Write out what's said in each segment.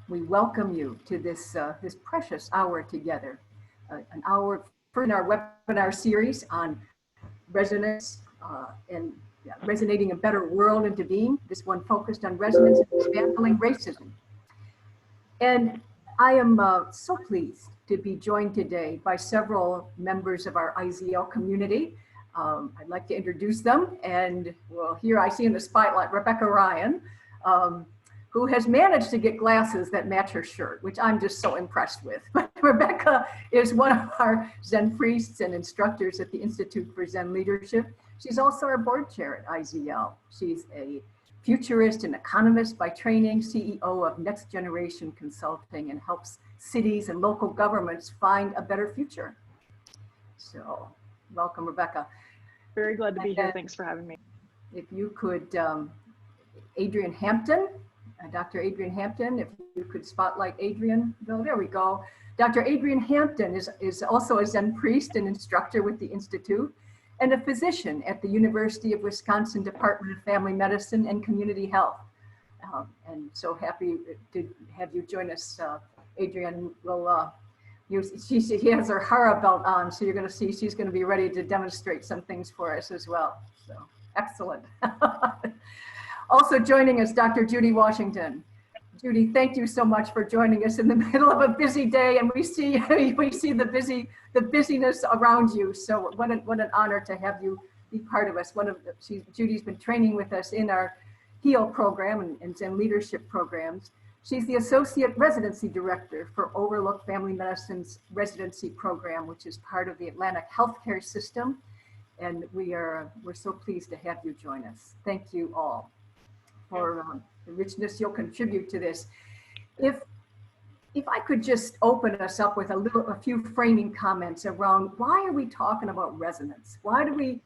We welcome you to this, this precious hour together, an hour in our webinar series on resonance and resonating a better world into being. This one focused on resonance and dismantling racism. And I am so pleased to be joined today by several members of our IZL community. I'd like to introduce them. And well, here I see in the spotlight Rebecca Ryan, who has managed to get glasses that match her shirt, which I'm just so impressed with. But Rebecca is one of our Zen priests and instructors at the Institute for Zen Leadership. She's also our board chair at IZL. She's a futurist and economist by training, CEO of Next Generation Consulting, and helps cities and local governments find a better future. So welcome, Rebecca. Very glad to be here. Thanks for having me. If you could, Adrian Hampton, Dr. Adrian Hampton, if you could spotlight Adrian. Oh, there we go. Dr. Adrian Hampton is also a Zen priest and instructor with the Institute and a physician at the University of Wisconsin Department of Family Medicine and Community Health. And so happy to have you join us, Adrian. She has her hara belt on, so you're going to see she's going to be ready to demonstrate some things for us as well. So excellent. Also joining us, Dr. Judy Washington. Judy, thank you so much for joining us in the middle of a busy day, and we see the busyness around you. So what an honor to have you be part of us. Judy's been training with us in our HEAL program and Zen leadership programs. She's the Associate Residency Director for Overlook Family Medicine's residency program, which is part of the Atlantic healthcare system. And we're so pleased to have you join us. Thank you all for the richness you'll contribute to this. If I could just open us up with a few framing comments around why are we talking about resonance? Why do we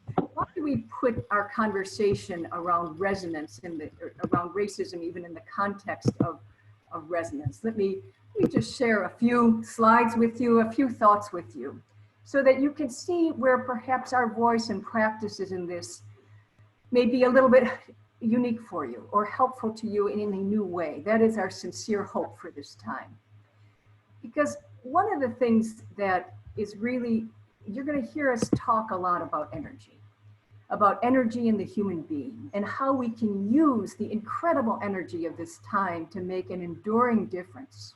put our conversation around resonance around racism even in the context of resonance? Let me just share a few slides with you, a few thoughts with you, so that you can see where perhaps our voice and practices in this may be a little bit unique for you or helpful to you in a new way. That is our sincere hope for this time. Because one of the things that is really, you're going to hear us talk a lot about energy in the human being and how we can use the incredible energy of this time to make an enduring difference.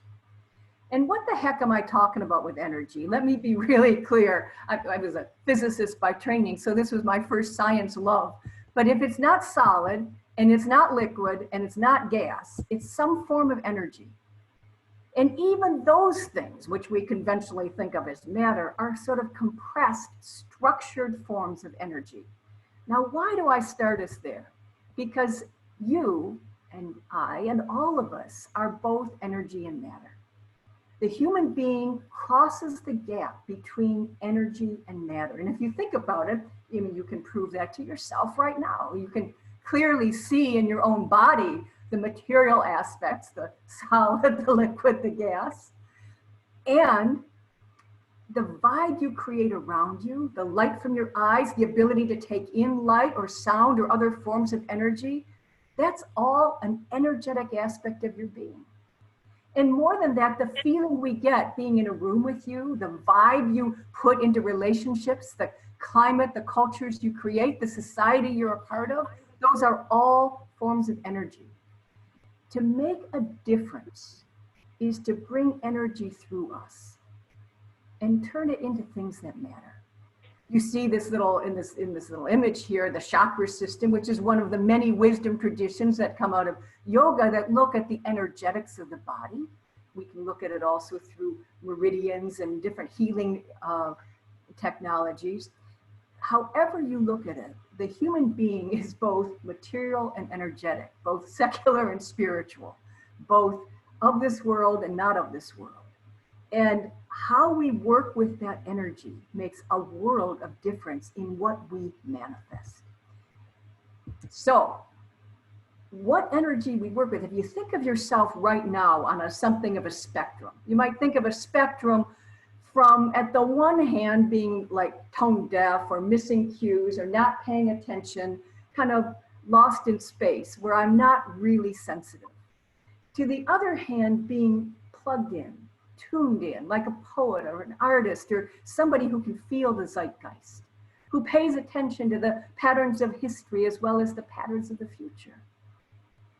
And what the heck am I talking about with energy? Let me be really clear. I was a physicist by training, so this was my first science love. But if it's not solid and it's not liquid and it's not gas, it's some form of energy. And even those things, which we conventionally think of as matter, are sort of compressed, structured forms of energy. Now, why do I start us there? Because you and I and all of us are both energy and matter. The human being crosses the gap between energy and matter. And if you think about it, you can prove that to yourself right now. You can clearly see in your own body the material aspects, the solid, the liquid, the gas, and the vibe you create around you, the light from your eyes, the ability to take in light or sound or other forms of energy, that's all an energetic aspect of your being. And more than that, the feeling we get being in a room with you, the vibe you put into relationships, the climate, the cultures you create, the society you're a part of, those are all forms of energy. To make a difference is to bring energy through us and turn it into things that matter. You see this little, in this little image here, the Chakra System, which is one of the many wisdom traditions that come out of yoga that look at the energetics of the body. We can look at it also through meridians and different healing technologies. However you look at it, the human being is both material and energetic, both secular and spiritual, both of this world and not of this world. And how we work with that energy makes a world of difference in what we manifest. So, what energy we work with, if you think of yourself right now on something of a spectrum, you might think of a spectrum from, at the one hand, being like tone deaf or missing cues or not paying attention, kind of lost in space, where I'm not really sensitive, to the other hand, being plugged in, tuned in, like a poet or an artist or somebody who can feel the zeitgeist, who pays attention to the patterns of history as well as the patterns of the future.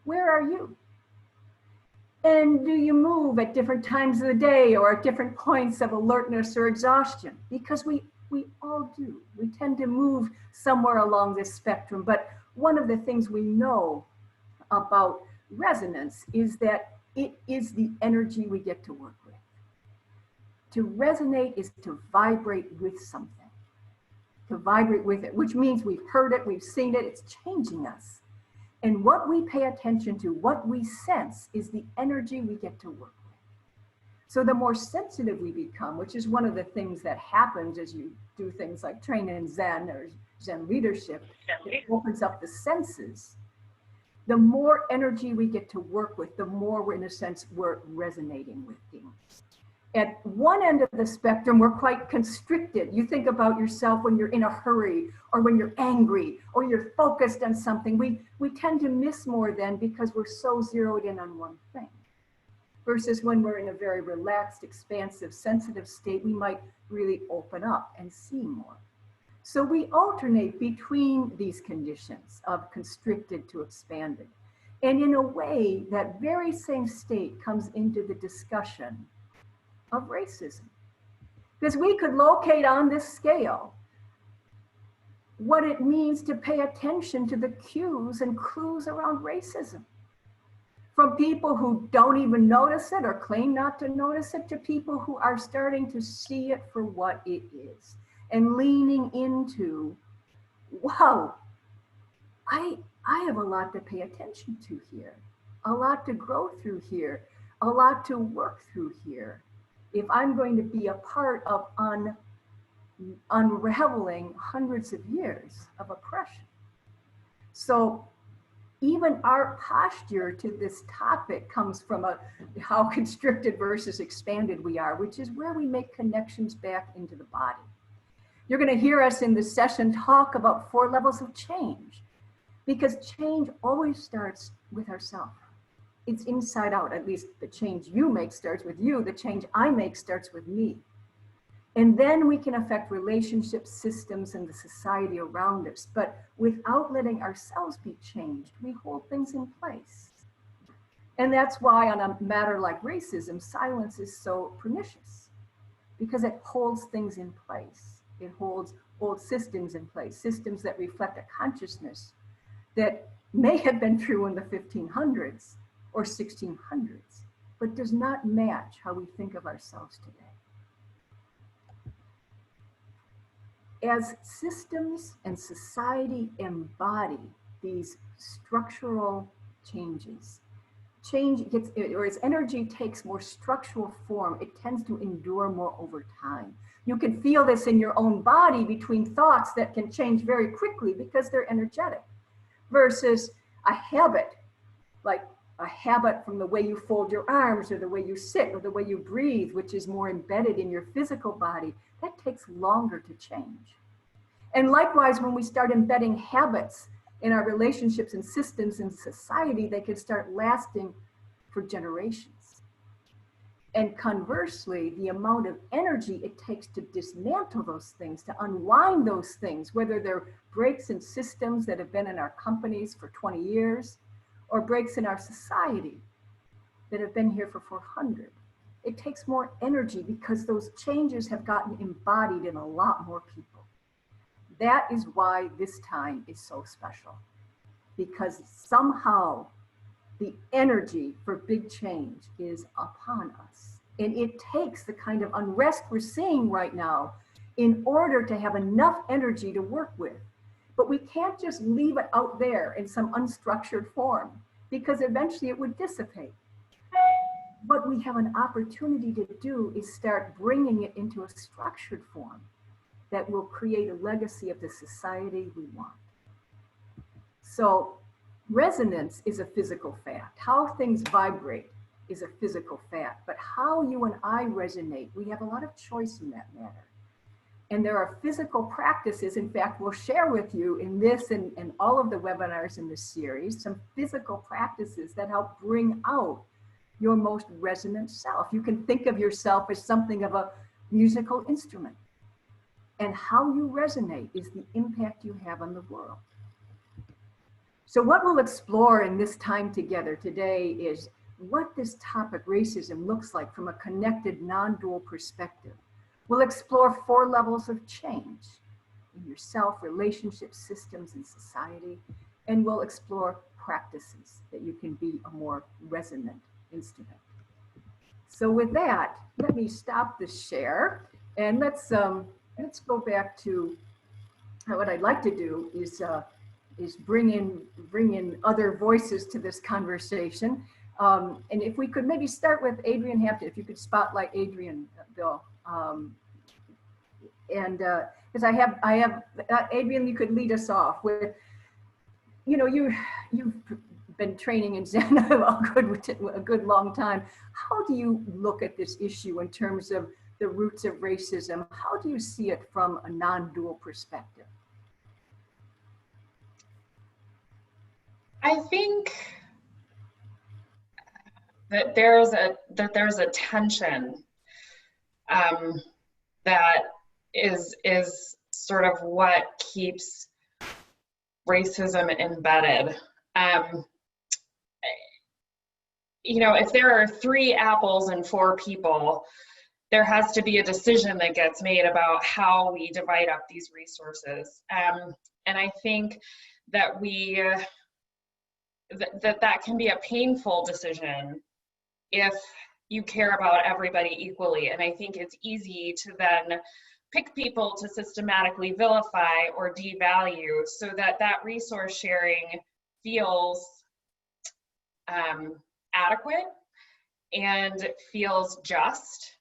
Where are you? And do you move at different times of the day or at different points of alertness or exhaustion? Because we all do. We tend to move somewhere along this spectrum. But one of the things we know about resonance is that it is the energy we get to work with. To resonate is to vibrate with something. To vibrate with it, which means we've heard it, we've seen it, it's changing us. And what we pay attention to, what we sense, is the energy we get to work with. So the more sensitive we become, which is one of the things that happens as you do things like train in Zen or Zen leadership, it opens up the senses. The more energy we get to work with, the more we're, in a sense, we're resonating with things. At one end of the spectrum, we're quite constricted. You think about yourself when you're in a hurry or when you're angry or you're focused on something. We tend to miss more then because we're so zeroed in on one thing. Versus when we're in a very relaxed, expansive, sensitive state, we might really open up and see more. So we alternate between these conditions of constricted to expanded. And in a way, that very same state comes into the discussion of racism. Because we could locate on this scale what it means to pay attention to the cues and clues around racism. From people who don't even notice it or claim not to notice it, to people who are starting to see it for what it is and leaning into, wow, I have a lot to pay attention to here, a lot to grow through here, a lot to work through here, if I'm going to be a part of unraveling hundreds of years of oppression. So even our posture to this topic comes from how constricted versus expanded we are, which is where we make connections back into the body. You're going to hear us in this session talk about 4 levels of change, because change always starts with ourselves. It's inside out. At least the change you make starts with you. The change I make starts with me. And then we can affect relationships, systems, and the society around us. But without letting ourselves be changed, we hold things in place. And that's why on a matter like racism, silence is so pernicious, because it holds things in place. It holds old systems in place, systems that reflect a consciousness that may have been true in the 1500s or 1600s, but does not match how we think of ourselves today. As systems and society embody these structural changes, change gets, or as energy takes more structural form, it tends to endure more over time. You can feel this in your own body between thoughts that can change very quickly because they're energetic, versus a habit, like a habit from the way you fold your arms or the way you sit or the way you breathe, which is more embedded in your physical body, that takes longer to change. And likewise, when we start embedding habits in our relationships and systems in society, they can start lasting for generations. And conversely, the amount of energy it takes to dismantle those things, to unwind those things, whether they're breaks in systems that have been in our companies for 20 years, or breaks in our society that have been here for 400. It takes more energy because those changes have gotten embodied in a lot more people. That is why this time is so special, because somehow the energy for big change is upon us. And it takes the kind of unrest we're seeing right now in order to have enough energy to work with. But we can't just leave it out there in some unstructured form, because eventually it would dissipate. What we have an opportunity to do is start bringing it into a structured form that will create a legacy of the society we want. So resonance is a physical fact. How things vibrate is a physical fact, but how you and I resonate, we have a lot of choice in that matter. And there are physical practices. In fact, we'll share with you in this and all of the webinars in this series, some physical practices that help bring out your most resonant self. You can think of yourself as something of a musical instrument. And how you resonate is the impact you have on the world. So what we'll explore in this time together today is what this topic, racism, looks like from a connected, non-dual perspective. We'll explore 4 levels of change in yourself, relationships, systems, and society. And we'll explore practices that you can be a more resonant instrument. So with that, let me stop the share and let's go back to what I'd like to do is bring in other voices to this conversation. And if we could maybe start with Adrian Hampton, if you could spotlight Adrian, Bill. Because I have Adrian, you could lead us off with, you've been training in Zen a good long time. How do you look at this issue in terms of the roots of racism? How do you see it from a non-dual perspective? I think that there's a tension that is sort of what keeps racism embedded. If there are 3 apples and 4 people, there has to be a decision that gets made about how we divide up these resources. And I think that that can be a painful decision if you care about everybody equally. And I think it's easy to then pick people to systematically vilify or devalue so that resource sharing feels adequate and feels just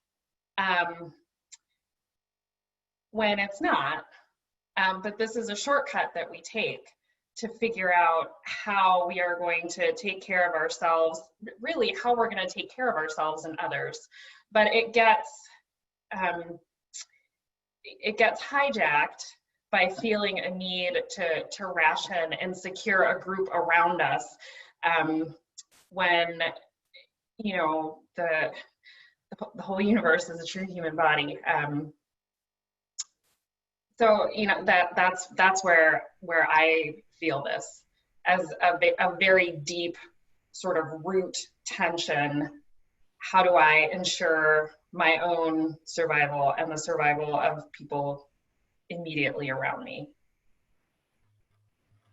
when it's not. But this is a shortcut that we take to figure out how we are going to take care of ourselves, really how we're going to take care of ourselves and others. But it gets hijacked by feeling a need to ration and secure a group around us when the whole universe is a true human body. So that's where I feel this as a very deep sort of root tension. How do I ensure my own survival and the survival of people immediately around me?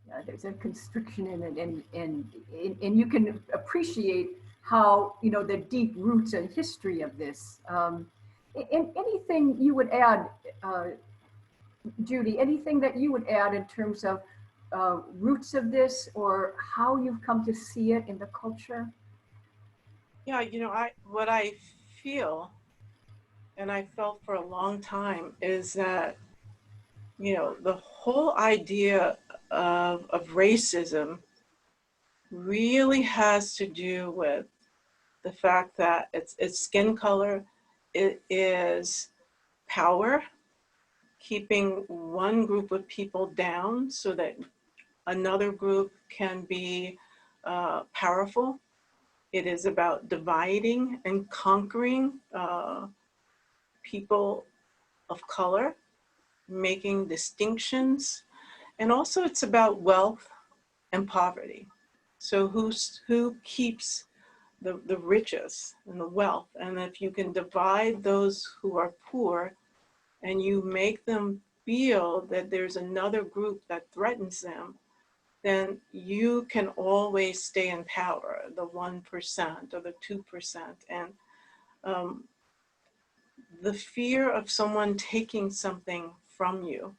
Yeah, there's a constriction in it, and you can appreciate how the deep roots and history of this. And anything you would add, Judy? Anything that you would add in terms of roots of this, or how you've come to see it in the culture? Yeah, what I feel, and I felt for a long time, is that the whole idea of racism really has to do with the fact that it's skin color, it is power, keeping one group of people down so that another group can be powerful. It is about dividing and conquering people of color, making distinctions. And also it's about wealth and poverty. So who keeps the riches and the wealth? And if you can divide those who are poor and you make them feel that there's another group that threatens them, then you can always stay in power, the 1% or the 2%. And the fear of someone taking something from you,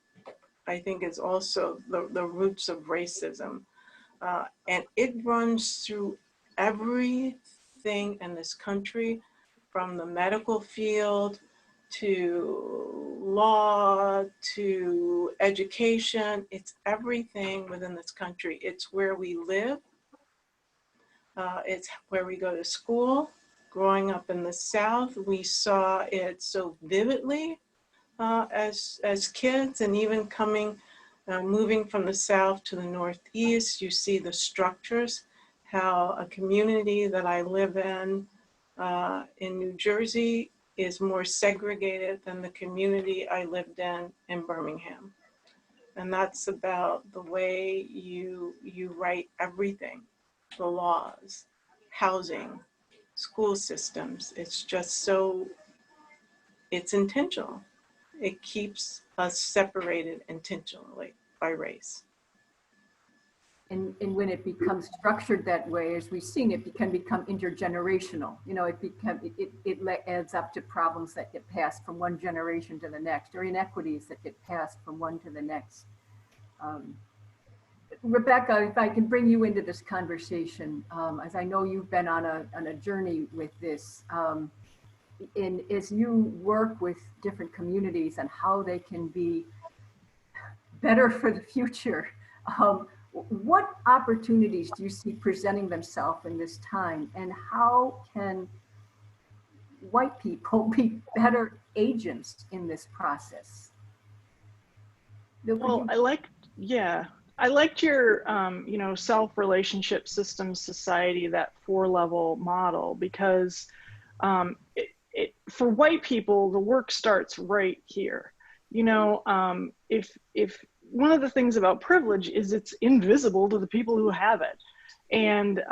I think, is also the roots of racism. And it runs through everything in this country, from the medical field to law to education. It's everything within this country. It's where we live. It's where we go to school. Growing up in the South, we saw it so vividly as kids, and even moving from the South to the Northeast, you see the structures, how a community that I live in in New Jersey is more segregated than the community I lived in Birmingham. And that's about the way you write everything, the laws, housing, school systems. It's just so, it's intentional. It keeps us separated intentionally by race. And when it becomes structured that way, as we've seen, it can become intergenerational. You know, it adds up to problems that get passed from one generation to the next, or inequities that get passed from one to the next. Rebecca, if I can bring you into this conversation, as I know you've been on a journey with this, as you work with different communities and how they can be better for the future, what opportunities do you see presenting themselves in this time, and how can white people be better agents in this process? Well, I liked your, you know, self-relationship system society, that 4-level model, because for white people, the work starts right here. You know, if one of the things about privilege is it's invisible to the people who have it, and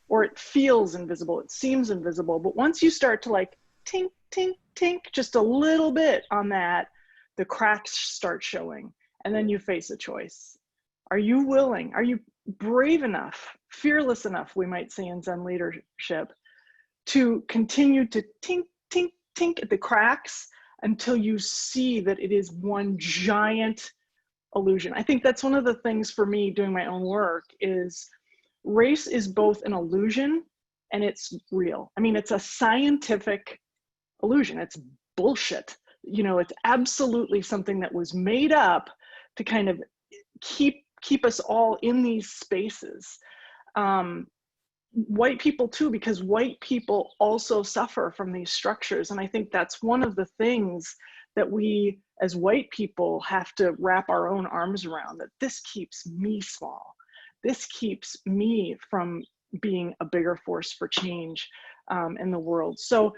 or it feels invisible, it seems invisible, but once you start to like tink, tink, tink, just a little bit on that, the cracks start showing, and then you face a choice. Are you willing, are you brave enough, fearless enough, we might say in Zen leadership, to continue to tink, tink, tink at the cracks until you see that it is one giant illusion? I think that's one of the things for me doing my own work is race is both an illusion and it's real. I mean, it's a scientific illusion. It's bullshit. You know, it's absolutely something that was made up to kind of keep us all in these spaces. White people too, because white people also suffer from these structures. And I think that's one of the things that we as white people have to wrap our own arms around, that this keeps me small. This keeps me from being a bigger force for change in the world. So,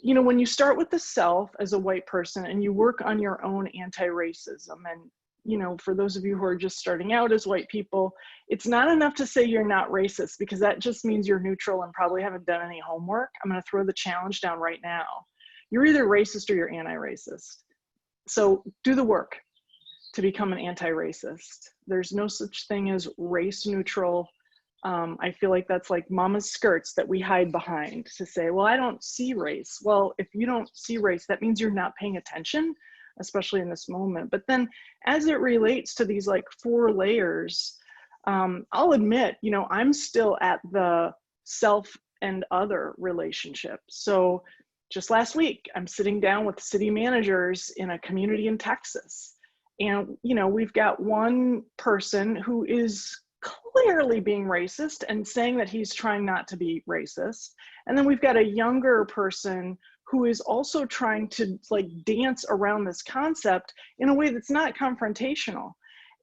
you know, when you start with the self as a white person and you work on your own anti-racism, and, you know, for those of you who are just starting out as white people, it's not enough to say you're not racist, because that just means you're neutral and probably haven't done any homework. I'm going to throw the challenge down right now. You're either racist or you're anti-racist. So do the work to become an anti-racist. There's no such thing as race neutral. I feel like that's like mama's skirts that we hide behind to say, well, I don't see race. Well, if you don't see race, that means you're not paying attention, especially in this moment. But then as it relates to these like 4 layers, I'll admit, you know, I'm still at the self and other relationship. So just last week, I'm sitting down with city managers in a community in Texas. And, you know, we've got one person who is clearly being racist and saying that he's trying not to be racist. And then we've got a younger person who is also trying to like dance around this concept in a way that's not confrontational.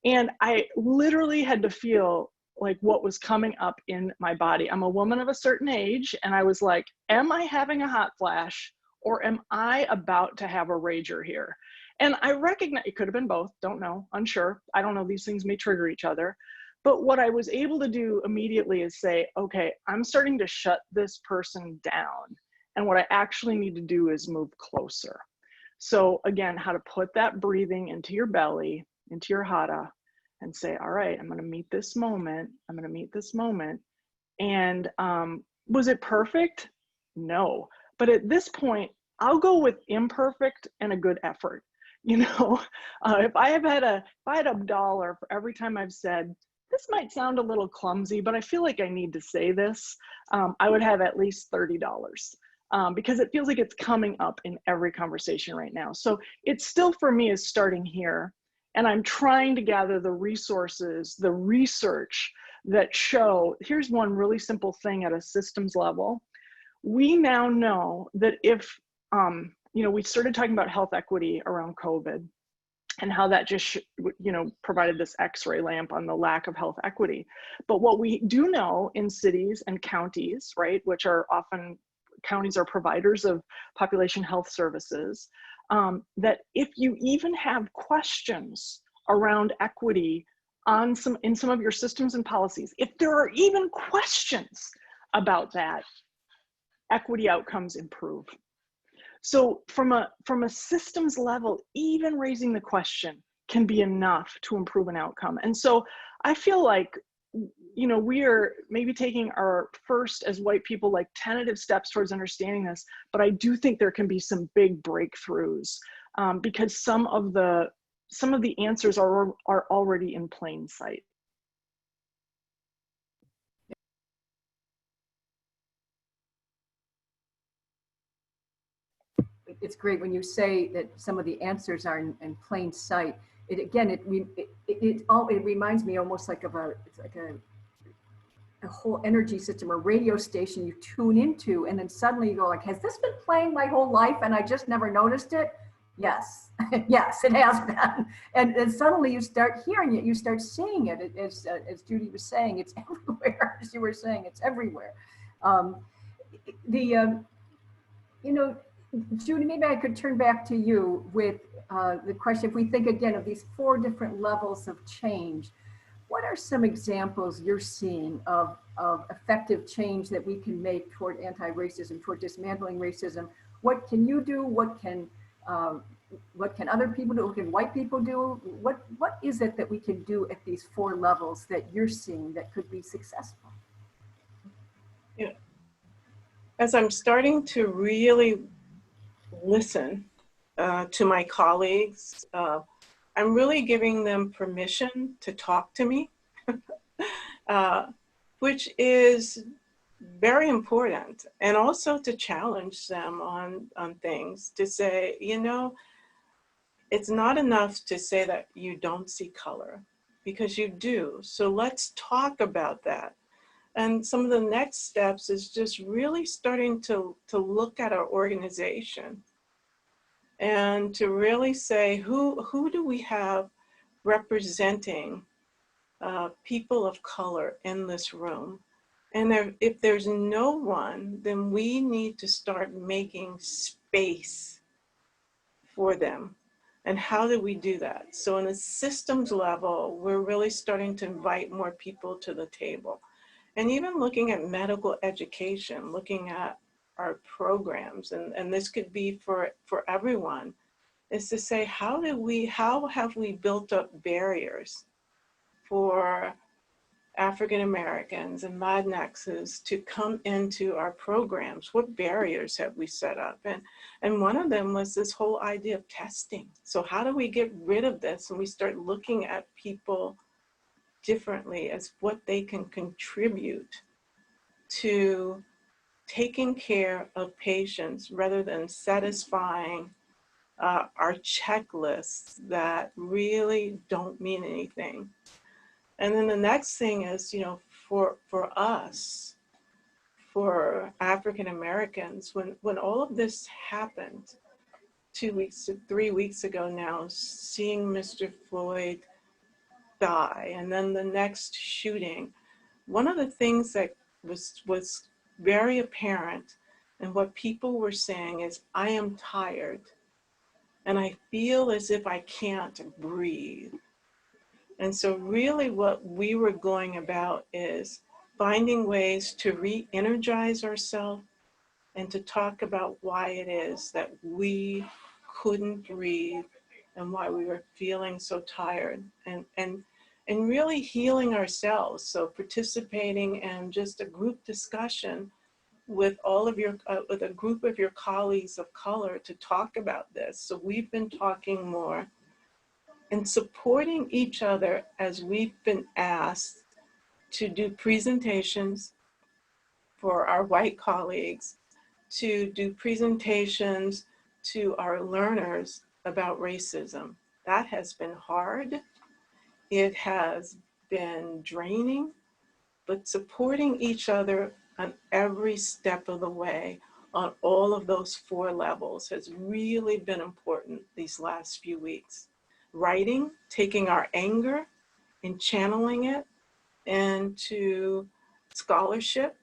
And I literally had to feel like what was coming up in my body. I'm a woman of a certain age, and I was like, am I having a hot flash, or am I about to have a rager here? And I recognize it could have been both, don't know, unsure. I don't know, these things may trigger each other. But what I was able to do immediately is say, okay, I'm starting to shut this person down. And what I actually need to do is move closer. So again, how to put that breathing into your belly, into your hara, and say, all right, I'm going to meet this moment. I'm going to meet this moment. And was it perfect? No. But at this point, I'll go with imperfect and a good effort. You know, if I had a dollar for every time I've said, this might sound a little clumsy, but I feel like I need to say this, I would have at least $30 because it feels like it's coming up in every conversation right now. So it still, for me, is starting here. And I'm trying to gather the resources, the research that show, here's one really simple thing at a systems level. We now know that if, you know, we started talking about health equity around COVID and how that just, you know, provided this X-ray lamp on the lack of health equity. But what we do know in cities and counties, right, which are often counties are providers of population health services, that if you even have questions around equity in some of your systems and policies, if there are even questions about that, equity outcomes improve. So from a systems level, even raising the question can be enough to improve an outcome. And so I feel like, you know, we are maybe taking our first, as white people, like tentative steps towards understanding this, but I do think there can be some big breakthroughs because some of the answers are already in plain sight. It's great when you say that some of the answers are in plain sight. It again, it reminds me almost like of a whole energy system or radio station you tune into, and then suddenly you go like, has this been playing my whole life and I just never noticed it? Yes, yes, it has been. And suddenly you start hearing it, you start seeing it. As Judy was saying, it's everywhere. As you were saying, it's everywhere. You know, Judy, maybe I could turn back to you with the question. If we think again of these 4 different levels of change, what are some examples you're seeing of effective change that we can make toward anti-racism, toward dismantling racism? What can you do? What can other people do? What can white people do? What is it that we can do at these 4 levels that you're seeing that could be successful? Yeah. As I'm starting to really listen to my colleagues, I'm really giving them permission to talk to me, which is very important, and also to challenge them on things, to say, you know, it's not enough to say that you don't see color, because you do. So let's talk about that. And some of the next steps is just really starting to look at our organization and to really say, who do we have representing people of color in this room? And if there's no one, then we need to start making space for them. And how do we do that? So on a systems level, we're really starting to invite more people to the table. And even looking at medical education, looking at our programs, and this could be for everyone, is to say, how have we built up barriers for African Americans and Latinxes to come into our programs? What barriers have we set up? And one of them was this whole idea of testing. So how do we get rid of this and we start looking at people differently as what they can contribute to taking care of patients rather than satisfying our checklists that really don't mean anything. And then the next thing is, you know, for us, for African Americans, when all of this happened 3 weeks ago now, seeing Mr. Floyd die, and then the next shooting, one of the things that was very apparent and what people were saying is, I am tired and I feel as if I can't breathe. And so really what we were going about is finding ways to re-energize ourselves and to talk about why it is that we couldn't breathe and why we were feeling so tired, and really healing ourselves. So participating in just a group discussion with all of your, with a group of your colleagues of color to talk about this. So we've been talking more and supporting each other as we've been asked to do presentations for our white colleagues, to do presentations to our learners about racism. That has been hard. It has been draining, but supporting each other on every step of the way on all of those 4 levels has really been important these last few weeks. Writing, taking our anger and channeling it into scholarship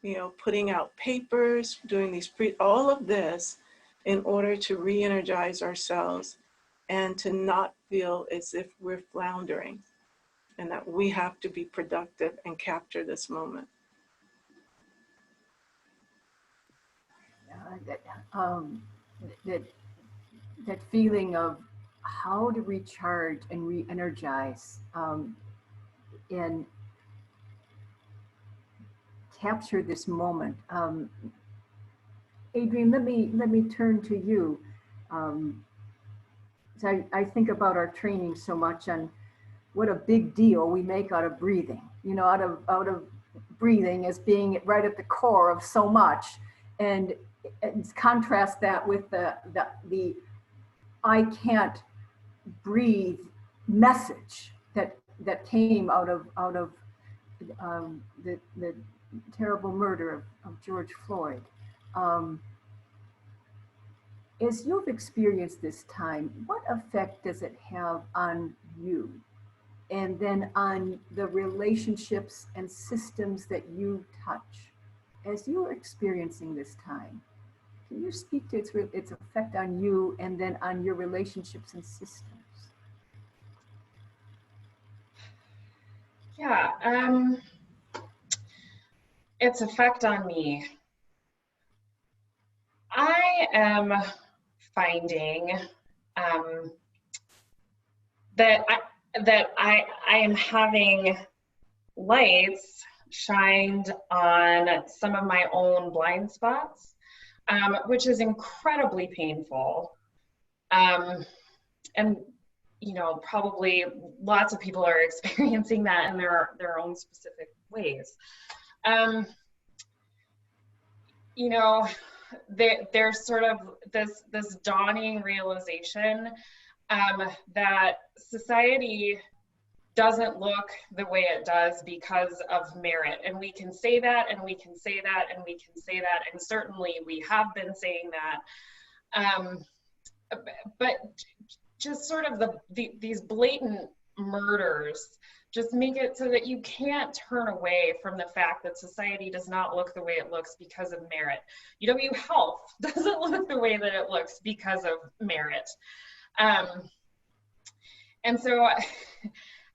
you know, putting out papers, doing these, all of this in order to re-energize ourselves and to not feel as if we're floundering and that we have to be productive and capture this moment. That feeling of how to recharge and re-energize and capture this moment. Adrian, let me turn to you. So I think about our training so much and what a big deal we make out of breathing. You know, out of breathing as being right at the core of so much, and contrast that with the I can't breathe message that came out of the terrible murder of George Floyd. As you've experienced this time, what effect does it have on you? And then on the relationships and systems that you touch? As you're experiencing this time, can you speak to its effect on you and then on your relationships and systems? Yeah, its effect on me. I am finding that I am having lights shined on some of my own blind spots, which is incredibly painful. And you know, probably lots of people are experiencing that in their own specific ways. You know, there's sort of this dawning realization that society doesn't look the way it does because of merit. And we can say that, and we can say that, and we can say that, and certainly we have been saying that. But just sort of these blatant murders just make it so that you can't turn away from the fact that society does not look the way it looks because of merit. UW Health doesn't look the way that it looks because of merit. And so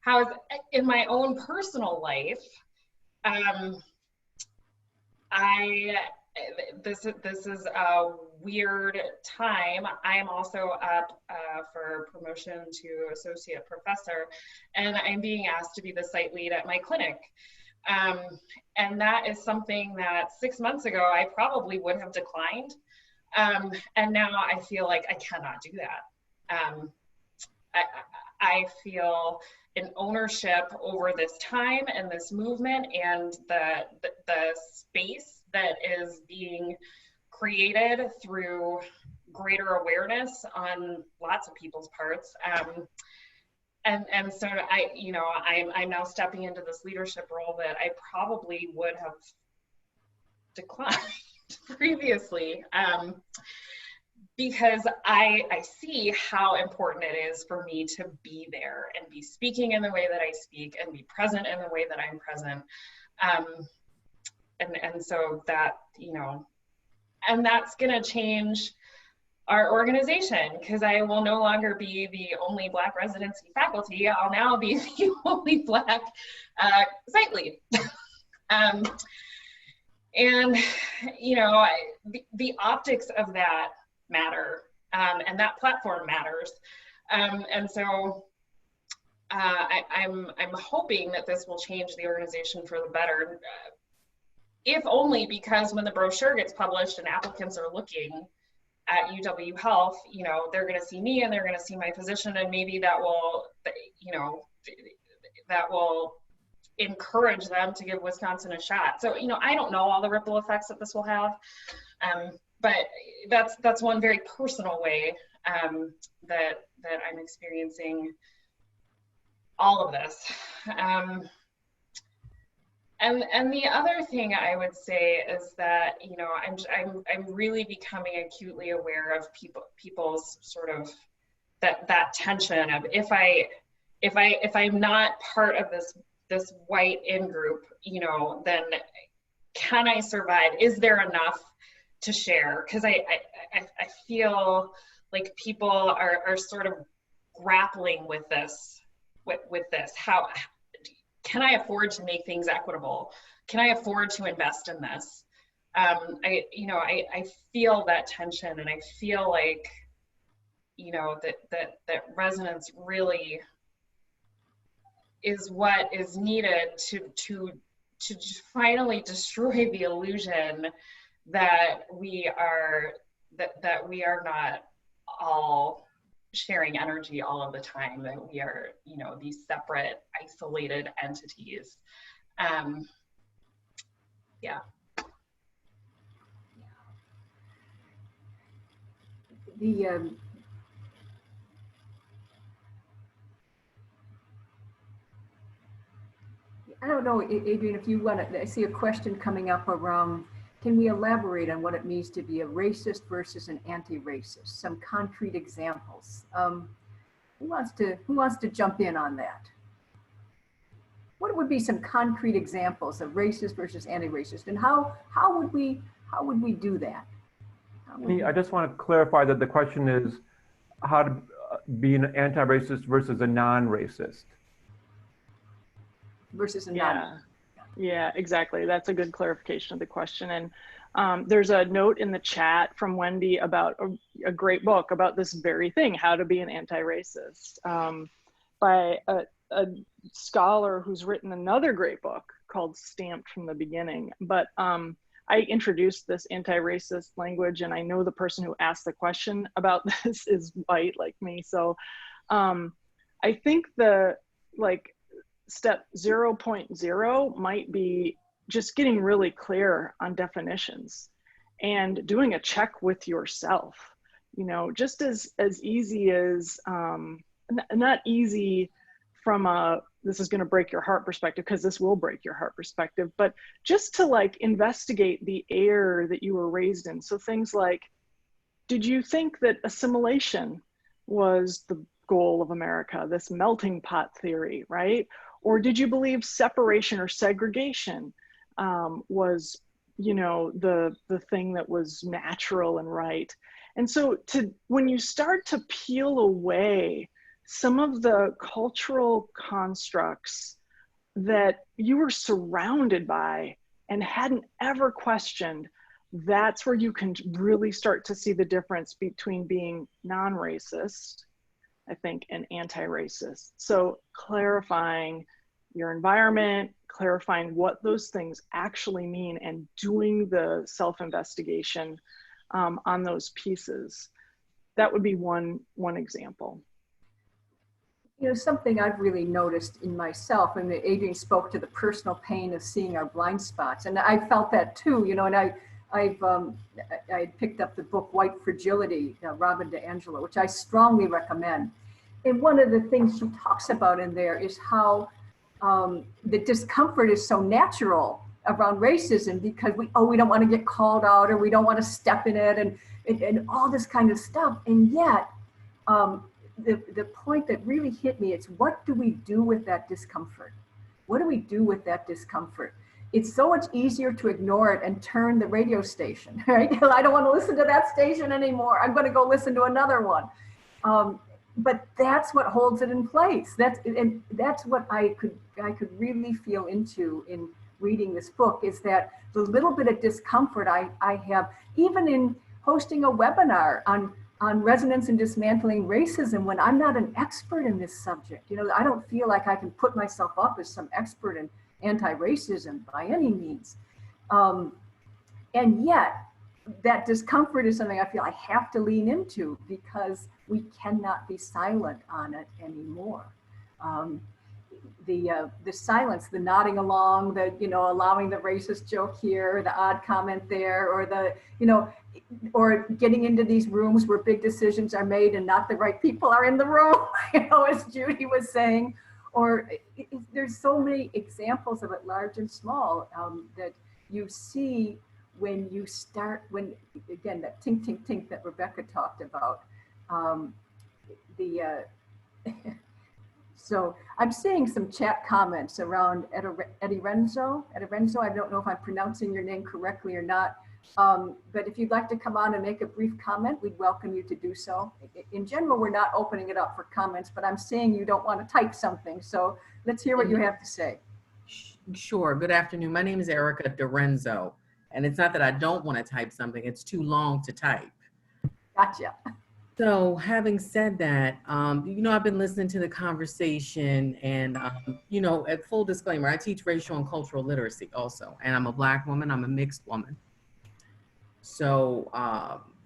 how in my own personal life, this is a weird time. I am also up for promotion to associate professor, and I'm being asked to be the site lead at my clinic. And that is something that 6 months ago I probably would have declined. And now I feel like I cannot do that. I feel an ownership over this time and this movement and the space that is being created through greater awareness on lots of people's parts. And so I'm now stepping into this leadership role that I probably would have declined previously. Because I see how important it is for me to be there and be speaking in the way that I speak and be present in the way that I'm present. And so that, you know, and that's gonna change our organization because I will no longer be the only Black residency faculty. I'll now be the only Black site lead. And, you know, the optics of that matter, and that platform matters. And so I'm hoping that this will change the organization for the better, if only because when the brochure gets published and applicants are looking at UW Health, you know, they're going to see me and they're going to see my position, and maybe that will, you know, that will encourage them to give Wisconsin a shot. So, you know, I don't know all the ripple effects that this will have. But that's one very personal way that I'm experiencing all of this. And the other thing I would say is that, you know, I'm really becoming acutely aware of people's sort of that tension of if I'm not part of this white in group, you know, then can I survive? Is there enough to share? Because I feel like people are sort of grappling with this, how can I afford to make things equitable? Can I afford to invest in this? I feel that tension, and I feel like, that resonance really is what is needed to finally destroy the illusion that we are not all sharing energy all of the time, that we are, these separate, isolated entities. Yeah. I don't know, Adrian, if you want to, I see a question coming up around, can we elaborate on what it means to be a racist versus an anti-racist? Some concrete examples. Who wants to jump in on that? What would be some concrete examples of racist versus anti-racist, and how would we do that? I just want to clarify that the question is how to be an anti-racist versus a non-racist. Versus a non. Yeah, exactly. That's a good clarification of the question. And there's a note in the chat from Wendy about a great book about this very thing, how to be an anti-racist, by a scholar who's written another great book called Stamped from the Beginning. But I introduced this anti-racist language, and I know the person who asked the question about this is white like me. So I think step 0.0 might be just getting really clear on definitions and doing a check with yourself, just as easy as, not easy from a, this is going to break your heart perspective, because this will break your heart perspective, but just to investigate the air that you were raised in. So things like, did you think that assimilation was the goal of America, this melting pot theory, right? Or did you believe separation or segregation was, the thing that was natural and right? And so when you start to peel away some of the cultural constructs that you were surrounded by and hadn't ever questioned, that's where you can really start to see the difference between being non-racist, I think, and anti-racist. So clarifying your environment, clarifying what those things actually mean, and doing the self-investigation on those pieces. That would be one example. Something I've really noticed in myself, and Adrian spoke to the personal pain of seeing our blind spots, and I felt that too, and I picked up the book White Fragility, Robin DiAngelo, which I strongly recommend. And one of the things she talks about in there is how the discomfort is so natural around racism, because we don't want to get called out, or we don't want to step in it, and all this kind of stuff. And yet, the point that really hit me, it's what do we do with that discomfort? What do we do with that discomfort? It's so much easier to ignore it and turn the radio station, right? I don't want to listen to that station anymore. I'm going to go listen to another one. But that's what holds it in place. That's what I could really feel into in reading this book, is that the little bit of discomfort I have, even in hosting a webinar on resonance and dismantling racism, when I'm not an expert in this subject. I don't feel like I can put myself up as some expert in anti-racism by any means. And yet, that discomfort is something I feel I have to lean into, because we cannot be silent on it anymore. The silence, the nodding along, the allowing the racist joke here, the odd comment there, or or getting into these rooms where big decisions are made and not the right people are in the room, as Judy was saying. Or there's so many examples of it, large and small, that you see when you start, again, that tink, tink, tink that Rebecca talked about, So I'm seeing some chat comments around Eddie Renzo. I don't know if I'm pronouncing your name correctly or not. But if you'd like to come on and make a brief comment, we'd welcome you to do so. In general, we're not opening it up for comments, but I'm seeing you don't want to type something. So let's hear what you have to say. Sure. Good afternoon. My name is Erica DeRenzo. And it's not that I don't want to type something, it's too long to type. Gotcha. So having said that, I've been listening to the conversation and, at full disclaimer, I teach racial and cultural literacy also, and I'm a Black woman, I'm a mixed woman. So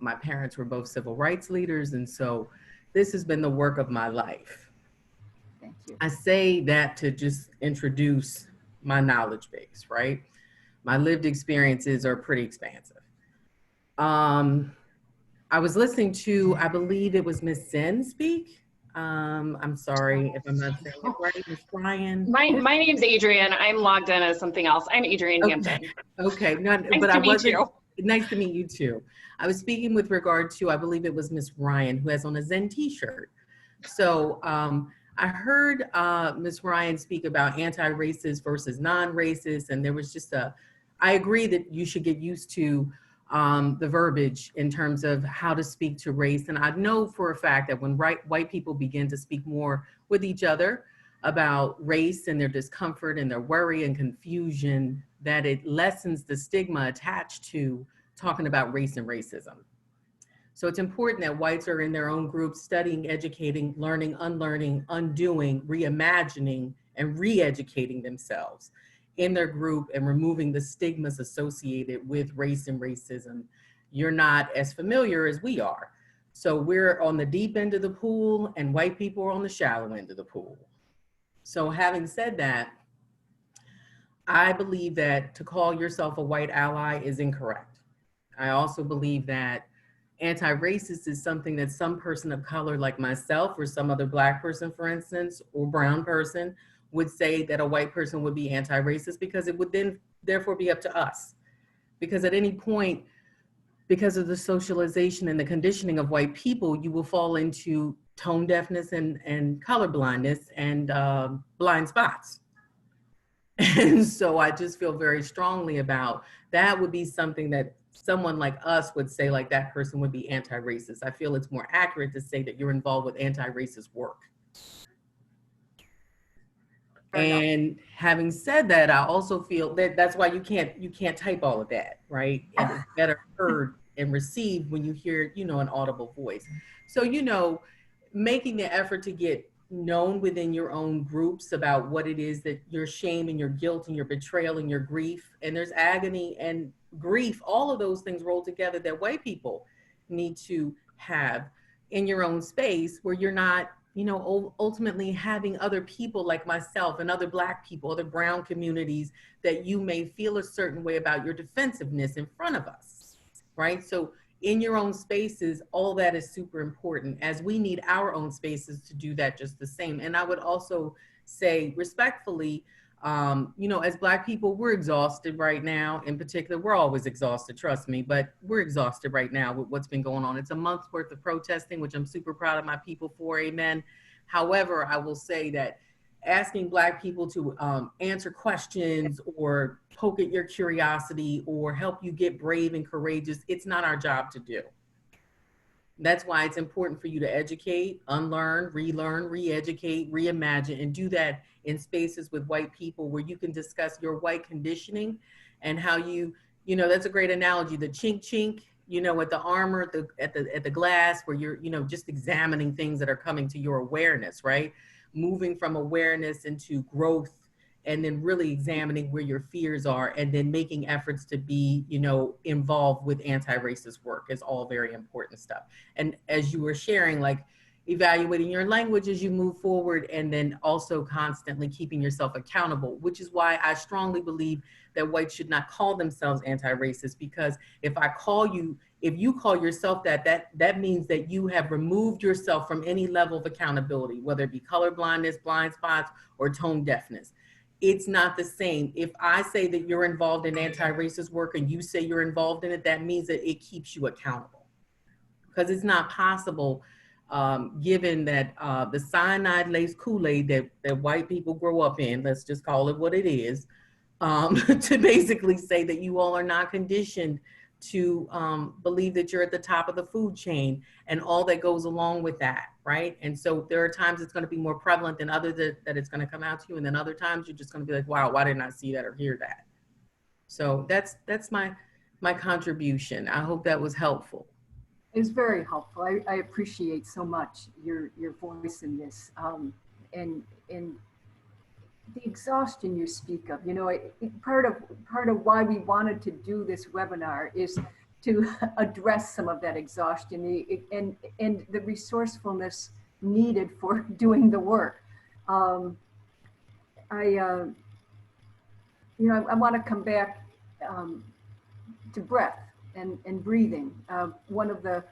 my parents were both civil rights leaders, and so this has been the work of my life. Thank you. I say that to just introduce my knowledge base, right? My lived experiences are pretty expansive. I was listening to, I believe it was Miss Zen speak. I'm sorry if I'm not saying it right, Miss Ryan. My name's Adrian. I'm logged in as something else. I'm Adrian Hampton. Okay, Nice to meet you. Nice to meet you too. I was speaking with regard to, I believe it was Miss Ryan who has on a Zen t-shirt. So I heard Miss Ryan speak about anti-racist versus non-racist, and there was just I agree that you should get used to the verbiage in terms of how to speak to race. And I know for a fact that when white people begin to speak more with each other about race and their discomfort and their worry and confusion, that it lessens the stigma attached to talking about race and racism. So it's important that whites are in their own groups, studying, educating, learning, unlearning, undoing, reimagining, and re-educating themselves in their group and removing the stigmas associated with race and racism. You're not as familiar as we are. So we're on the deep end of the pool and white people are on the shallow end of the pool. So having said that, I believe that to call yourself a white ally is incorrect. I also believe that anti-racist is something that some person of color like myself or some other Black person, for instance, or brown person would say that a white person would be anti-racist, because it would then therefore be up to us. Because at any point, because of the socialization and the conditioning of white people, you will fall into tone deafness and color blindness and blind spots. And so I just feel very strongly about that would be something that someone like us would say, like that person would be anti-racist. I feel it's more accurate to say that you're involved with anti-racist work. And having said that, I also feel that that's why you can't type all of that, right? And it's better heard and received when you hear, an audible voice. So, making the effort to get known within your own groups about what it is that your shame and your guilt and your betrayal and your grief, and there's agony and grief, all of those things roll together that white people need to have in your own space, where you're not, ultimately having other people like myself and other Black people, other brown communities that you may feel a certain way about your defensiveness in front of us, right? So in your own spaces, all that is super important, as we need our own spaces to do that just the same. And I would also say respectfully, as Black people, we're exhausted right now. In particular, we're always exhausted, trust me, but we're exhausted right now with what's been going on. It's a month's worth of protesting, which I'm super proud of my people for, amen. However, I will say that asking Black people to answer questions or poke at your curiosity or help you get brave and courageous, it's not our job to do. That's why it's important for you to educate, unlearn, relearn, re-educate, reimagine, and do that in spaces with white people where you can discuss your white conditioning and how that's a great analogy, the chink chink, at the armor, at the glass, where you're, just examining things that are coming to your awareness, right? Moving from awareness into growth, and then really examining where your fears are, and then making efforts to be, involved with anti-racist work is all very important stuff. And as you were sharing, like evaluating your language as you move forward, and then also constantly keeping yourself accountable, which is why I strongly believe that whites should not call themselves anti-racist, because if you call yourself that means that you have removed yourself from any level of accountability, whether it be color blindness, blind spots, or tone deafness. It's not the same. If I say that you're involved in anti-racist work and you say you're involved in it, that means that it keeps you accountable. Because it's not possible given that the cyanide-laced Kool-Aid that white people grow up in, let's just call it what it is, to basically say that you all are not conditioned to believe that you're at the top of the food chain and all that goes along with that, right? And so there are times it's going to be more prevalent than others that it's going to come out to you, and then other times you're just going to be like, wow, why didn't I see that or hear that? So that's my contribution. I hope that was helpful. It's very helpful. I appreciate so much your voice in this, and the exhaustion you speak of. You know, part of why we wanted to do this webinar is to address some of that exhaustion and the resourcefulness needed for doing the work. I want to come back to breath and breathing. One of the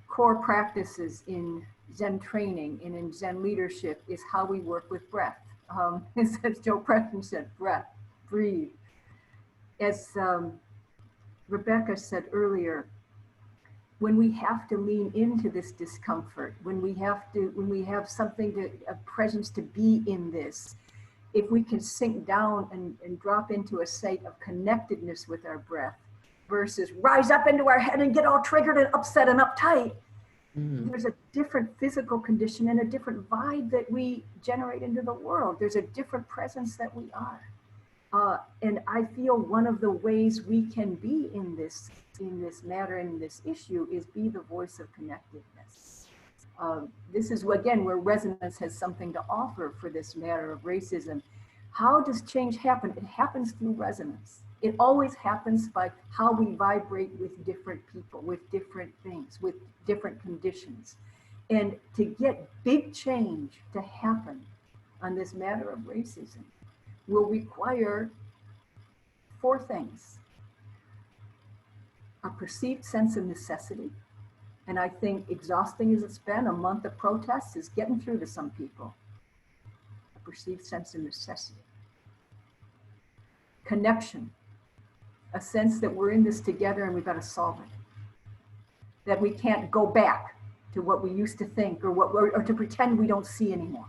core practices in Zen training and in Zen leadership is how we work with breath. As Joe Preston said, breath, breathe. As Rebecca said earlier, when we have to lean into this discomfort, when we have something a presence to be in this, if we can sink down and drop into a state of connectedness with our breath versus rise up into our head and get all triggered and upset and uptight, there's a different physical condition and a different vibe that we generate into the world. There's a different presence that we are. And I feel one of the ways we can be in this matter, in this issue, is be the voice of connectedness. This is, again, where resonance has something to offer for this matter of racism. How does change happen? It happens through resonance. It always happens by how we vibrate with different people, with different things, with different conditions. And to get big change to happen on this matter of racism will require 4 things. A perceived sense of necessity. And I think exhausting as it's been, a month of protests is getting through to some people. A perceived sense of necessity. Connection. A sense that we're in this together and we've got to solve it. That we can't go back to what we used to think or to pretend we don't see anymore.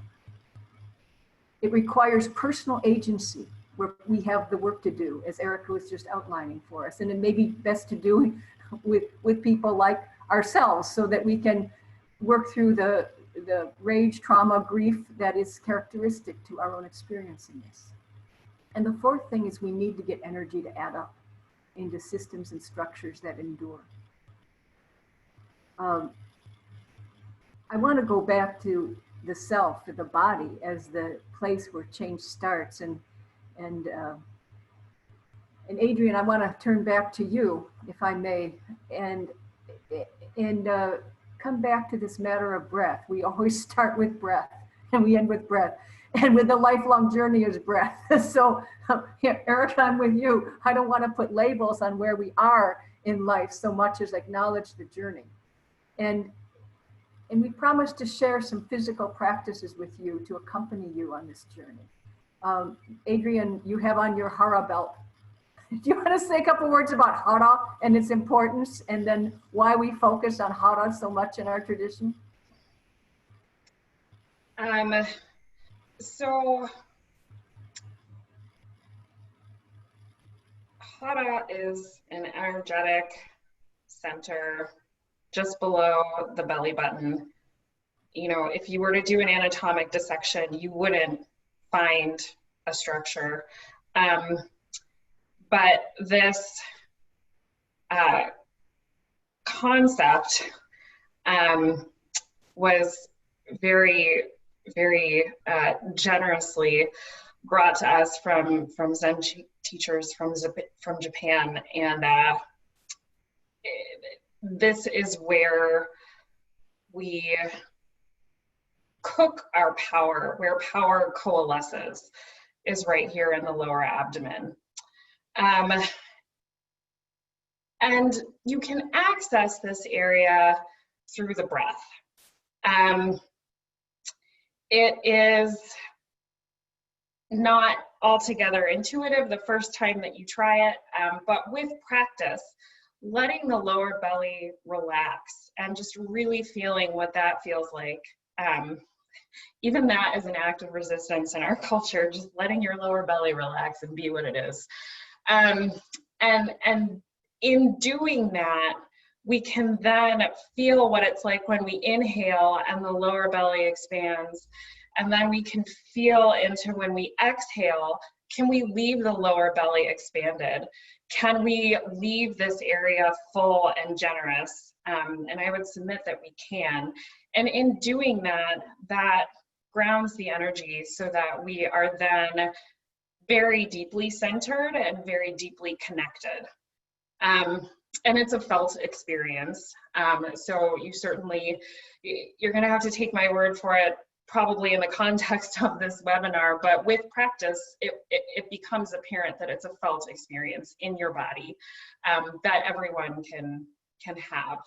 It requires personal agency where we have the work to do, as Erica was just outlining for us. And it may be best to do with people like ourselves so that we can work through the rage, trauma, grief that is characteristic to our own experience in this. And the 4th thing is we need to get energy to add up into systems and structures that endure. I want to go back to the self, to the body, as the place where change starts. And Adrian, I want to turn back to you, if I may, and come back to this matter of breath. We always start with breath and we end with breath. And with the lifelong journey is breath. So, Erica, I'm with you. I don't want to put labels on where we are in life so much as acknowledge the journey. And we promise to share some physical practices with you to accompany you on this journey. Adrian, you have on your hara belt. Do you want to say a couple words about hara and its importance, and then why we focus on hara so much in our tradition? So hara is an energetic center just below the belly button. You know, if you were to do an anatomic dissection, you wouldn't find a structure. But this concept was very generously brought to us from Zen teachers from Japan, and this is where we cook our power, where power coalesces, is right here in the lower abdomen. And you can access this area through the breath. It is not altogether intuitive the first time that you try it, but with practice, letting the lower belly relax and just really feeling what that feels like. Even that is an act of resistance in our culture, just letting your lower belly relax and be what it is. And in doing that, we can then feel what it's like when we inhale and the lower belly expands. And then we can feel into when we exhale, can we leave the lower belly expanded? Can we leave this area full and generous? And I would submit that we can. And in doing that, that grounds the energy so that we are then very deeply centered and very deeply connected. And it's a felt experience. So you certainly, you're gonna have to take my word for it, probably in the context of this webinar, but with practice, it becomes apparent that it's a felt experience in your body that everyone can have.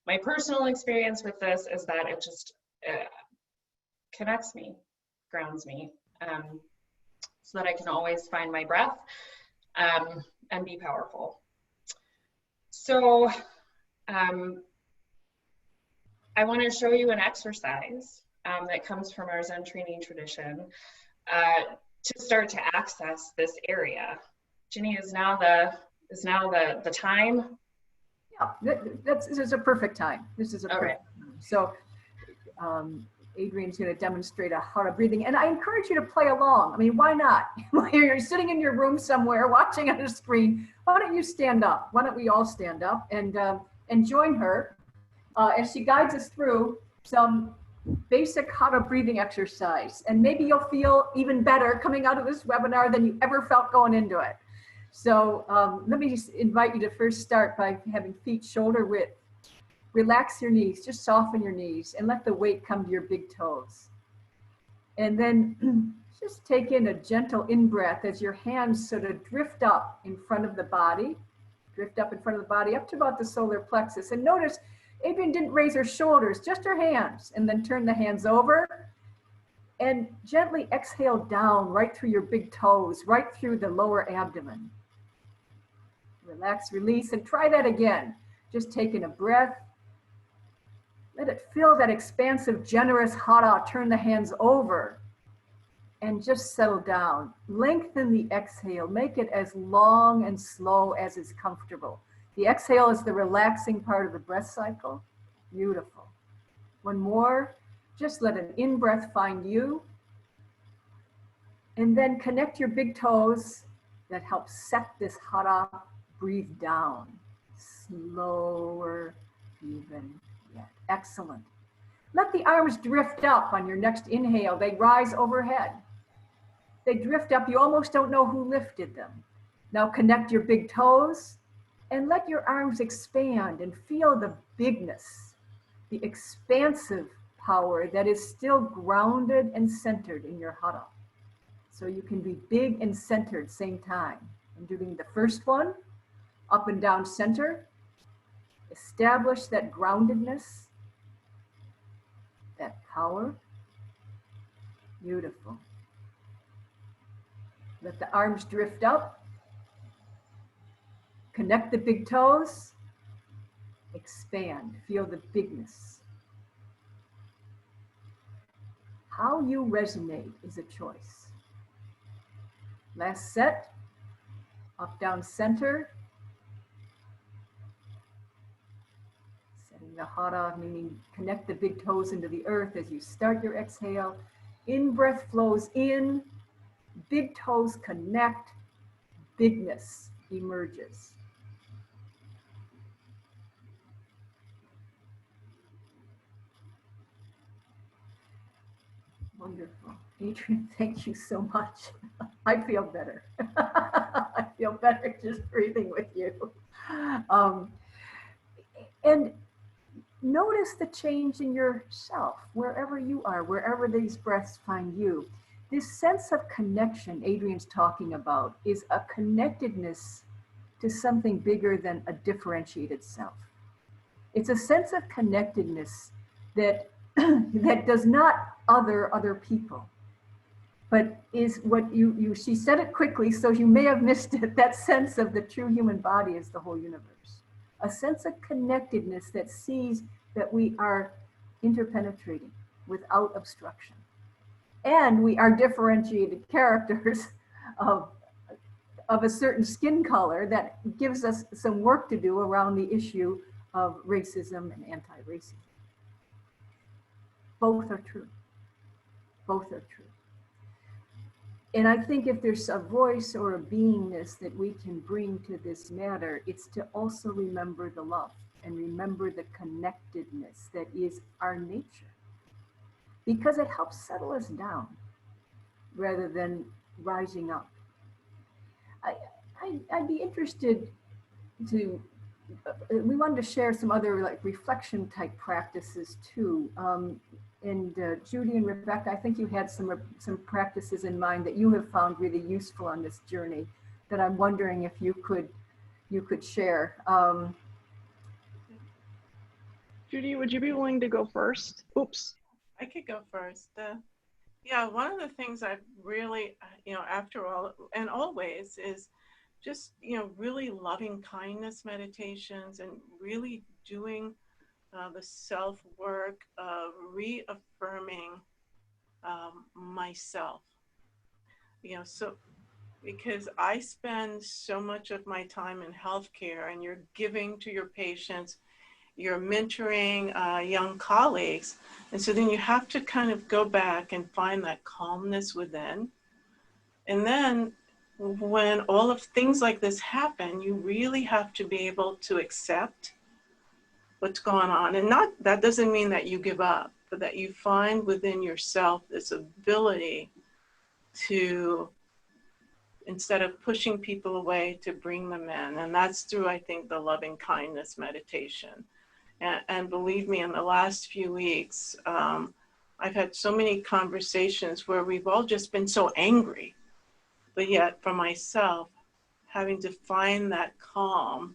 My personal experience with this is that it just connects me, grounds me, so that I can always find my breath and be powerful. So I want to show you an exercise that comes from our Zen training tradition to start to access this area. Ginny, is now the time? Yeah, this is a perfect time. This is a perfect time. So Adrian's going to demonstrate a hara breathing, and I encourage you to play along. I mean, why not? You're sitting in your room somewhere watching on a screen. Why don't you stand up? Why don't we all stand up and join her as she guides us through some basic hara breathing exercise. And maybe you'll feel even better coming out of this webinar than you ever felt going into it. So let me just invite you to first start by having feet shoulder width. Relax your knees, just soften your knees and let the weight come to your big toes. And then just take in a gentle in-breath as your hands sort of drift up in front of the body, up to about the solar plexus. And notice Adrian didn't raise her shoulders, just her hands, and then turn the hands over and gently exhale down right through your big toes, right through the lower abdomen. Relax, release, and try that again. Just taking a breath. Let it fill that expansive, generous hara. Turn the hands over and just settle down. Lengthen the exhale. Make it as long and slow as is comfortable. The exhale is the relaxing part of the breath cycle. Beautiful. One more. Just let an in-breath find you. And then connect your big toes. That helps set this hara. Breathe down. Slower, even yet. Excellent. Let the arms drift up on your next inhale. They rise overhead. They drift up. You almost don't know who lifted them. Now connect your big toes and let your arms expand and feel the bigness, the expansive power that is still grounded and centered in your hara. So you can be big and centered same time. I'm doing the first one, up and down center. Establish that groundedness, that power. Beautiful. Let the arms drift up. Connect the big toes. Expand. Feel the bigness. How you resonate is a choice. Last set. Up, down, center. Setting the hara, meaning connect the big toes into the earth as you start your exhale. In-breath flows in. Big toes connect. Bigness emerges. Wonderful. Adrian, thank you so much. I feel better. I feel better just breathing with you. And notice the change in yourself, wherever you are, wherever these breaths find you. This sense of connection Adrian's talking about is a connectedness to something bigger than a differentiated self. It's a sense of connectedness that, that does not other people, but is what she said it quickly, so you may have missed it, that sense of the true human body is the whole universe. a sense of connectedness that sees that we are interpenetrating without obstruction. And we are differentiated characters of a certain skin color that gives us some work to do around the issue of racism and anti-racism. Both are true. Both are true. And I think if there's a voice or a beingness that we can bring to this matter, it's to also remember the love and remember the connectedness that is our nature. Because it helps settle us down rather than rising up. I'd be interested to, we wanted to share some other like reflection type practices too. And Judy and Rebecca, I think you had some practices in mind that you have found really useful on this journey that I'm wondering if you could share. Judy, would you be willing to go first? Oops. I could go first. Yeah, one of the things I've really, after all and always is just, really loving kindness meditations and really doing the self-work of reaffirming myself. So because I spend so much of my time in healthcare and you're giving to your patients, you're mentoring young colleagues. And so then you have to kind of go back and find that calmness within. And then when all of things like this happen, you really have to be able to accept what's going on. And that doesn't mean that you give up, but that you find within yourself this ability to, instead of pushing people away, to bring them in. And that's through, I think, the loving kindness meditation. And believe me, in the last few weeks, I've had so many conversations where we've all just been so angry, but yet for myself, having to find that calm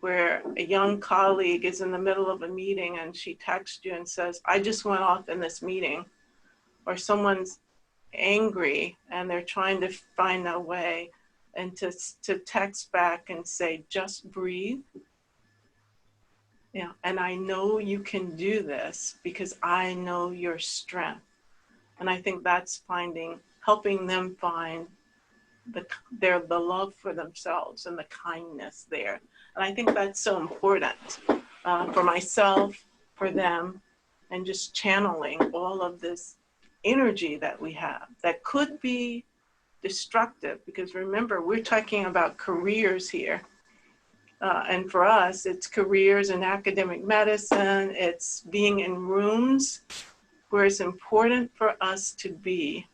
where a young colleague is in the middle of a meeting and she texts you and says, I just went off in this meeting, or someone's angry and they're trying to find a way, and to text back and say, just breathe. And I know you can do this because I know your strength. And I think that's helping them find the love for themselves and the kindness there. And I think that's so important for myself, for them, and just channeling all of this energy that we have that could be destructive, because remember, we're talking about careers here. And for us, it's careers in academic medicine, it's being in rooms where it's important for us to be,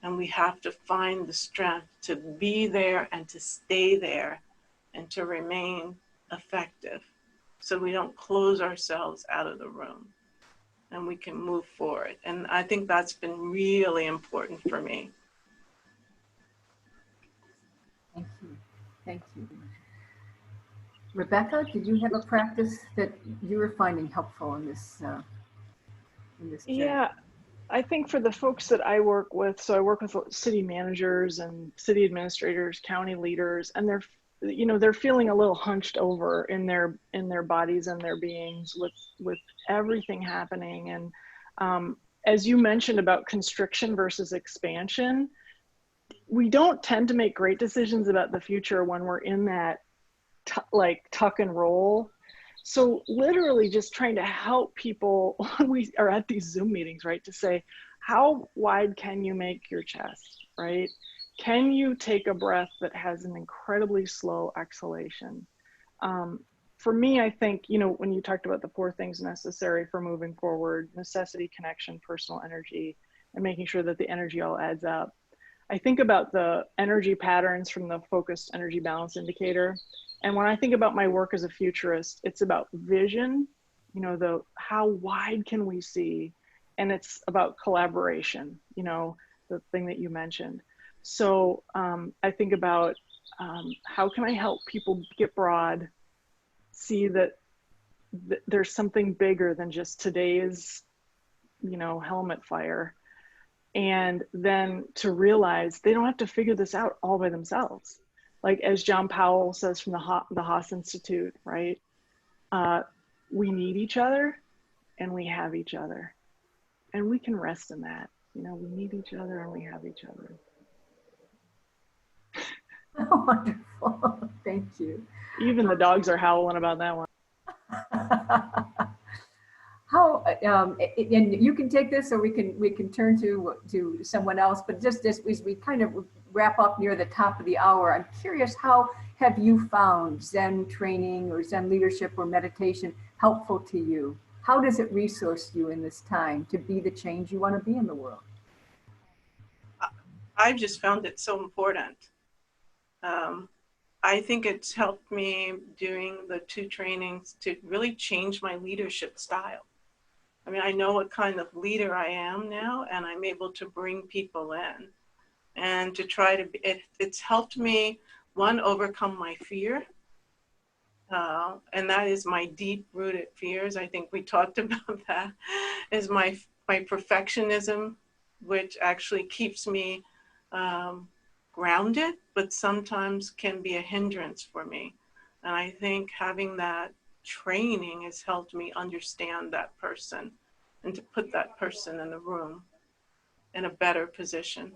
and we have to find the strength to be there and to stay there and to remain effective so we don't close ourselves out of the room and we can move forward. And I think that's been really important for me. Thank you. Thank you. Rebecca, did you have a practice that you were finding helpful in this journey? Yeah, I think for the folks that I work with, so I work with city managers and city administrators, county leaders, and they're feeling a little hunched over in their bodies and their beings with everything happening. And as you mentioned about constriction versus expansion, we don't tend to make great decisions about the future when we're in that tuck and roll. So literally just trying to help people when we are at these Zoom meetings, right? To say, how wide can you make your chest, right? Can you take a breath that has an incredibly slow exhalation? For me, I think, when you talked about the 4 things necessary for moving forward, necessity, connection, personal energy, and making sure that the energy all adds up. I think about the energy patterns from the focused energy balance indicator. And when I think about my work as a futurist, it's about vision, how wide can we see? And it's about collaboration, the thing that you mentioned. So I think about how can I help people get broad, see that there's something bigger than just today's, helmet fire. And then to realize they don't have to figure this out all by themselves. Like as John Powell says from the Haas Institute, right? we need each other and we have each other. And we can rest in that. You know, we need each other and we have each other. Wonderful. Thank you. Even the dogs are howling about that one. How and you can take this, or we can turn to someone else. But just as we kind of wrap up near the top of the hour, I'm curious, how have you found Zen training or Zen leadership or meditation helpful to you? How does it resource you in this time to be the change you want to be in the world? I've just found it so important. I think it's helped me doing the 2 trainings to really change my leadership style. I mean, I know what kind of leader I am now, and I'm able to bring people in and to try to be, it's helped me, one, overcome my fear. And that is my deep rooted fears. I think we talked about that, is my perfectionism, which actually keeps me grounded, but sometimes can be a hindrance for me. And I think having that training has helped me understand that person and to put that person in the room in a better position.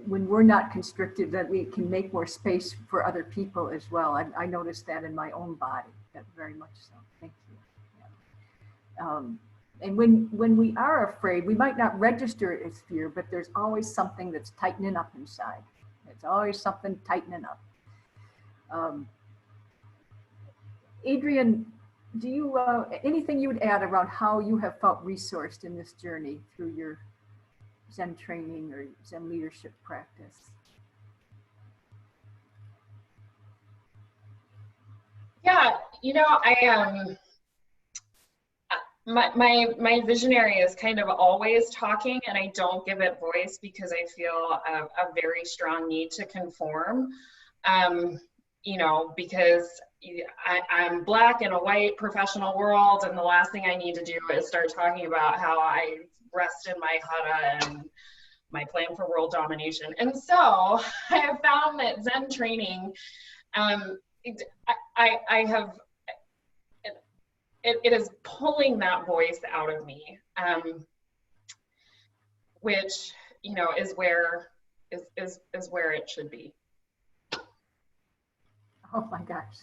When we're not constricted, that we can make more space for other people as well. I noticed that in my own body, that very much so. Thank you. Yeah. And when we are afraid, we might not register it as fear, but there's always something that's tightening up inside. There's always something tightening up. Adrian, do you anything you would add around how you have felt resourced in this journey through your Zen training or Zen leadership practice? Yeah, you know, my visionary is kind of always talking, and I don't give it voice because I feel a very strong need to conform. You know, because I'm Black in a white professional world, and the last thing I need to do is start talking about how I rest in my hara and my plan for world domination. And so I have found that Zen training, it is pulling that voice out of me, which, you know, is where it should be. Oh my gosh.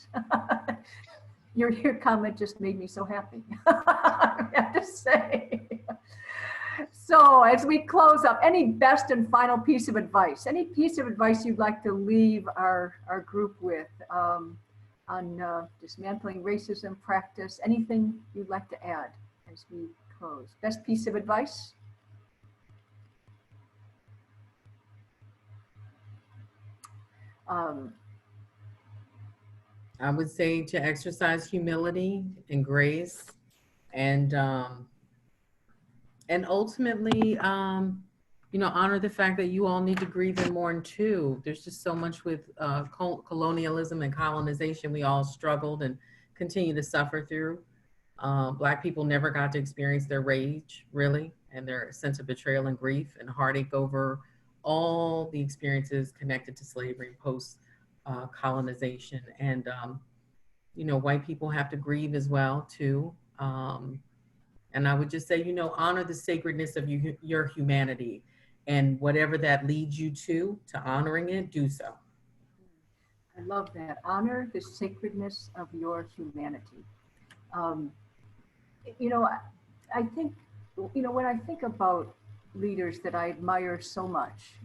Your comment just made me so happy, I have to say. So as we close up, any best and final piece of advice, any piece of advice you'd like to leave our group with on dismantling racism practice, anything you'd like to add as we close? Best piece of advice? I would say to exercise humility and grace, and ultimately, you know, honor the fact that you all need to grieve and mourn too. There's just so much with colonialism and colonization we all struggled and continue to suffer through. Black people never got to experience their rage, really, and their sense of betrayal and grief and heartache over all the experiences connected to slavery and post colonization. And you know, white people have to grieve as well too. And I would just say, you know, honor the sacredness of your humanity, and whatever that leads you to honoring it, do so. I love that. Honor the sacredness of your humanity. You know, I think, you know, when I think about leaders that I admire so much,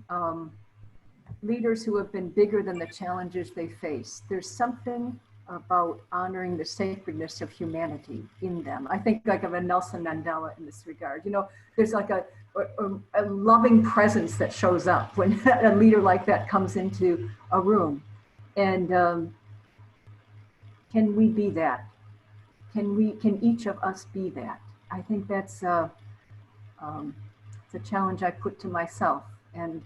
leaders who have been bigger than the challenges they face, there's something about honoring the sacredness of humanity in them. I think like of a Nelson Mandela in this regard. You know, there's like a loving presence that shows up when a leader like that comes into a room. And can we be that? Can each of us be that? I think that's it's a challenge I put to myself. And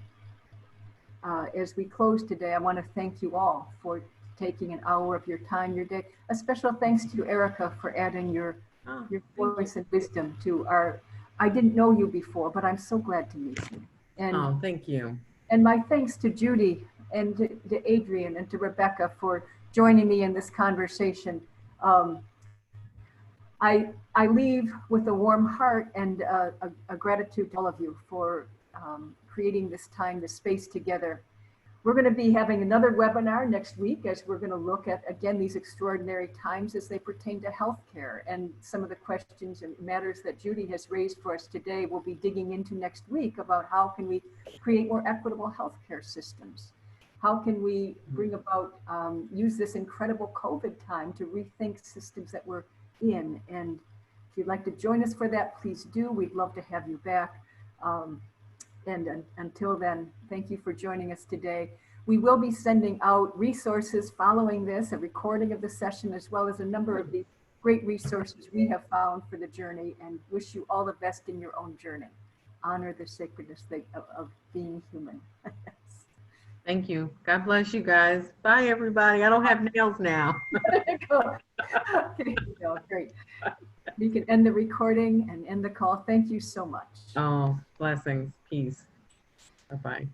as we close today, I want to thank you all for taking an hour of your time, your day. A special thanks to Erica for adding your voice and wisdom to our, I didn't know you before, but I'm so glad to meet you. And, oh, thank you. And my thanks to Judy and to Adrian and to Rebecca for joining me in this conversation. I leave with a warm heart and a gratitude to all of you for creating this time, this space together. We're going to be having another webinar next week as we're going to look at, again, these extraordinary times as they pertain to healthcare, and some of the questions and matters that Judy has raised for us today we'll be digging into next week about how can we create more equitable healthcare systems. How can we bring about, use this incredible COVID time to rethink systems that we're in. And if you'd like to join us for that, please do. We'd love to have you back. And until then, thank you for joining us today. We will be sending out resources following this, a recording of the session, as well as a number of the great resources we have found for the journey, and wish you all the best in your own journey. Honor the sacredness of being human. Thank you. God bless you guys. Bye, everybody. I don't have nails now. Okay, great. We can end the recording and end the call. Thank you so much. Oh, blessings. Peace. Bye-bye.